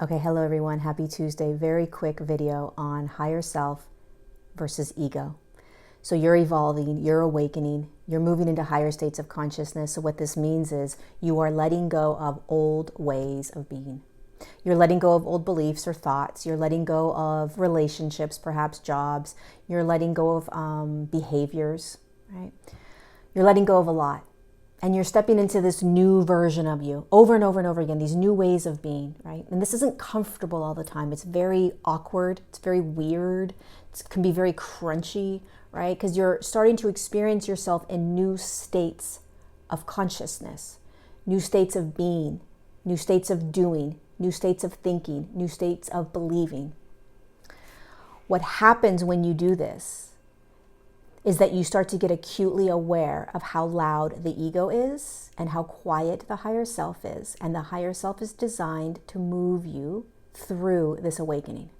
Okay, hello everyone. Happy Tuesday. Very quick video on higher self versus ego. So you're evolving, you're awakening, you're moving into higher states of consciousness. So what this means is you are letting go of old ways of being. You're letting go of old beliefs or thoughts. You're letting go of relationships, perhaps jobs. You're letting go of behaviors, right? You're letting go of a lot. And you're stepping into this new version of you over and over and over again, these new ways of being, right? And this isn't comfortable all the time. It's very awkward. It's very weird. It can be very crunchy, right? Because you're starting to experience yourself in new states of consciousness, new states of being, new states of doing, new states of thinking, new states of believing. What happens when you do this is that you start to get acutely aware of how loud the ego is and how quiet the higher self is. And the higher self is designed to move you through this awakening.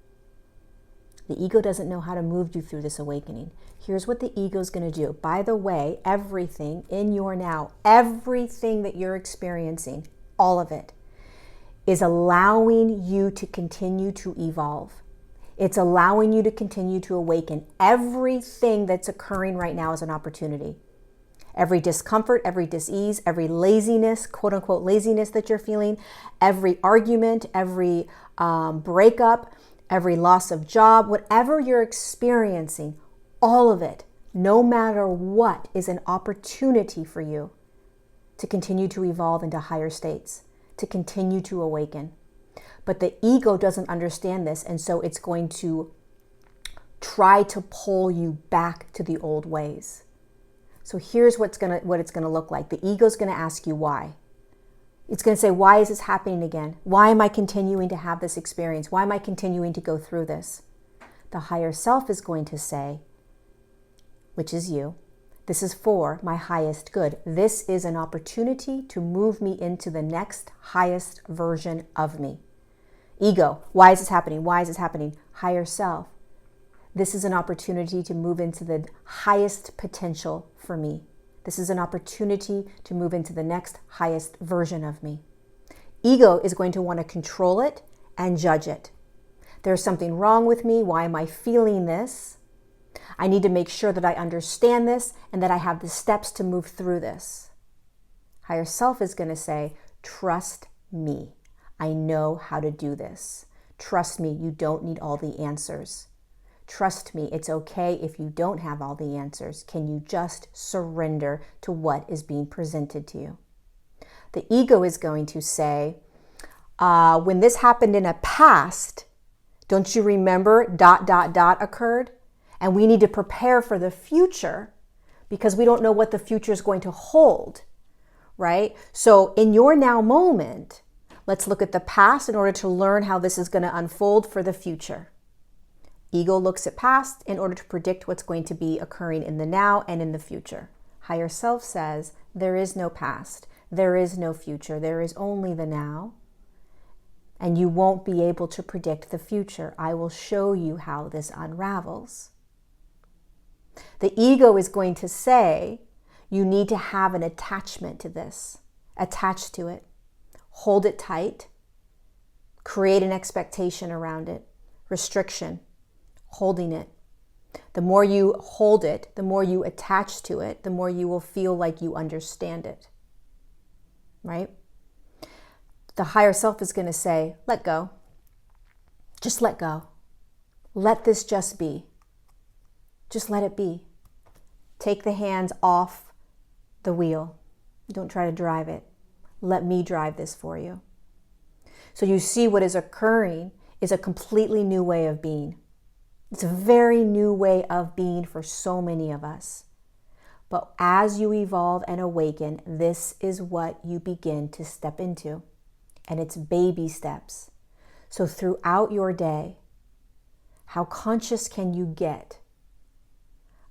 The ego doesn't know how to move you through this awakening. Here's what the ego is going to do. By the way, everything in your now, everything that you're experiencing, all of it, is allowing you to continue to evolve. It's allowing you to continue to awaken. Everything that's occurring right now is an opportunity. Every discomfort, every dis-ease, every laziness, quote unquote laziness that you're feeling, every argument, every breakup, every loss of job, whatever you're experiencing, all of it, no matter what, is an opportunity for you to continue to evolve into higher states, to continue to awaken. But the ego doesn't understand this, and so it's going to try to pull you back to the old ways. So here's what it's going to look like. The ego is going to ask you why. It's going to say, why is this happening again? Why am I continuing to have this experience? Why am I continuing to go through this? The higher self is going to say, which is you, this is for my highest good. This is an opportunity to move me into the next highest version of me. Ego, why is this happening? Why is this happening? Higher self, this is an opportunity to move into the highest potential for me. This is an opportunity to move into the next highest version of me. Ego is going to want to control it and judge it. There's something wrong with me. Why am I feeling this? I need to make sure that I understand this and that I have the steps to move through this. Higher self is going to say, trust me. I know how to do this. Trust me, you don't need all the answers. Trust me, it's okay if you don't have all the answers. Can you just surrender to what is being presented to you? The ego is going to say, when this happened in a past, don't you remember ... occurred? And we need to prepare for the future because we don't know what the future is going to hold, right? So in your now moment, let's look at the past in order to learn how this is going to unfold for the future. Ego looks at past in order to predict what's going to be occurring in the now and in the future. Higher self says, there is no past, there is no future, there is only the now. And you won't be able to predict the future. I will show you how this unravels. The ego is going to say, you need to have an attachment to this, attached to it. Hold it tight, create an expectation around it, restriction, holding it. The more you hold it, the more you attach to it, the more you will feel like you understand it, right? The higher self is going to say, let go. Just let go. Let this just be. Just let it be. Take the hands off the wheel. Don't try to drive it. Let me drive this for you. So you see what is occurring is a completely new way of being. It's a very new way of being for so many of us. But as you evolve and awaken, this is what you begin to step into. And it's baby steps. So throughout your day, how conscious can you get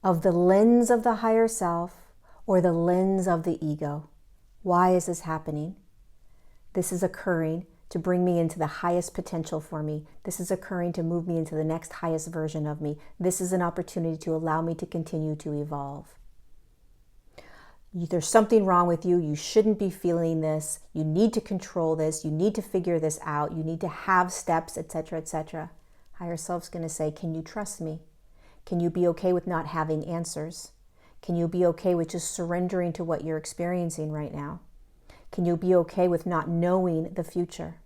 of the lens of the higher self or the lens of the ego? Why is this happening? This is occurring to bring me into the highest potential for me. This is occurring to move me into the next highest version of me. This is an opportunity to allow me to continue to evolve. There's something wrong with you. You shouldn't be feeling this. You need to control this. You need to figure this out. You need to have steps, etc., etc. Higher self's going to say, can you trust me? Can you be okay with not having answers? Can you be okay with just surrendering to what you're experiencing right now? Can you be okay with not knowing the future?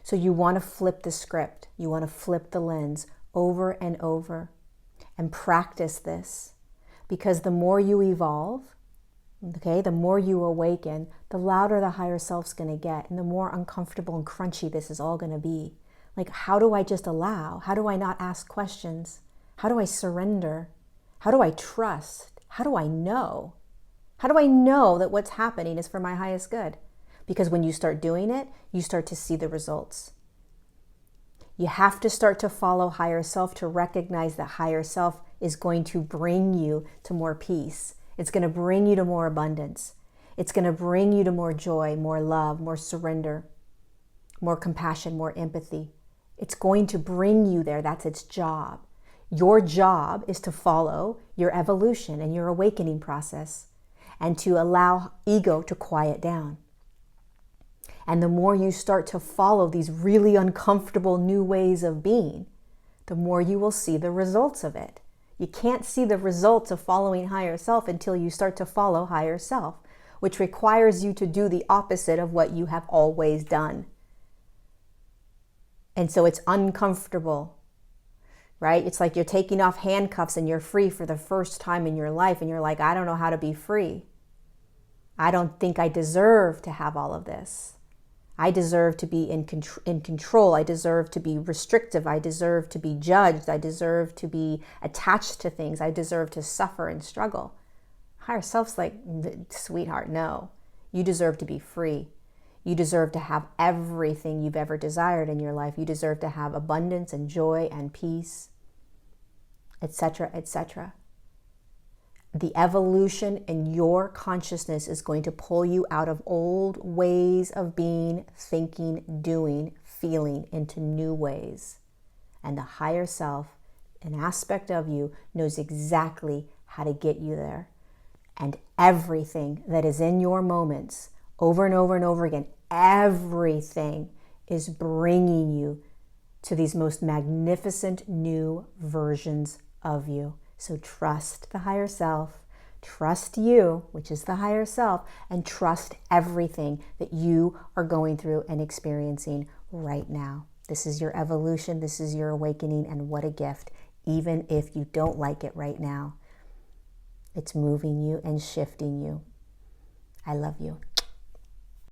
So you want to flip the script. You want to flip the lens over and over and practice this. Because the more you evolve, okay, the more you awaken, the louder the higher self's going to get, and the more uncomfortable and crunchy this is all going to be. Like, how do I just allow? How do I not ask questions? How do I surrender? How do I trust? How do I know? How do I know that what's happening is for my highest good? Because when you start doing it, you start to see the results. You have to start to follow higher self to recognize that higher self is going to bring you to more peace. It's going to bring you to more abundance. It's going to bring you to more joy, more love, more surrender, more compassion, more empathy. It's going to bring you there. That's its job. Your job is to follow your evolution and your awakening process and to allow ego to quiet down. And the more you start to follow these really uncomfortable new ways of being, the more you will see the results of it. You can't see the results of following higher self until you start to follow higher self, which requires you to do the opposite of what you have always done. And so it's uncomfortable, right? It's like you're taking off handcuffs and you're free for the first time in your life, and you're like, I don't know how to be free. I don't think I deserve to have all of this. I deserve to be in control. I deserve to be restrictive. I deserve to be judged. I deserve to be attached to things. I deserve to suffer and struggle. Higher self's like, sweetheart, no. You deserve to be free. You deserve to have everything you've ever desired in your life. You deserve to have abundance and joy and peace, etc., etc. The evolution in your consciousness is going to pull you out of old ways of being, thinking, doing, feeling into new ways. And the higher self, an aspect of you, knows exactly how to get you there. And everything that is in your moments, over and over and over again, everything is bringing you to these most magnificent new versions of you. So trust the higher self, trust you, which is the higher self, and trust everything that you are going through and experiencing right now. This is your evolution, this is your awakening, and what a gift, even if you don't like it right now. It's moving you and shifting you. I love you.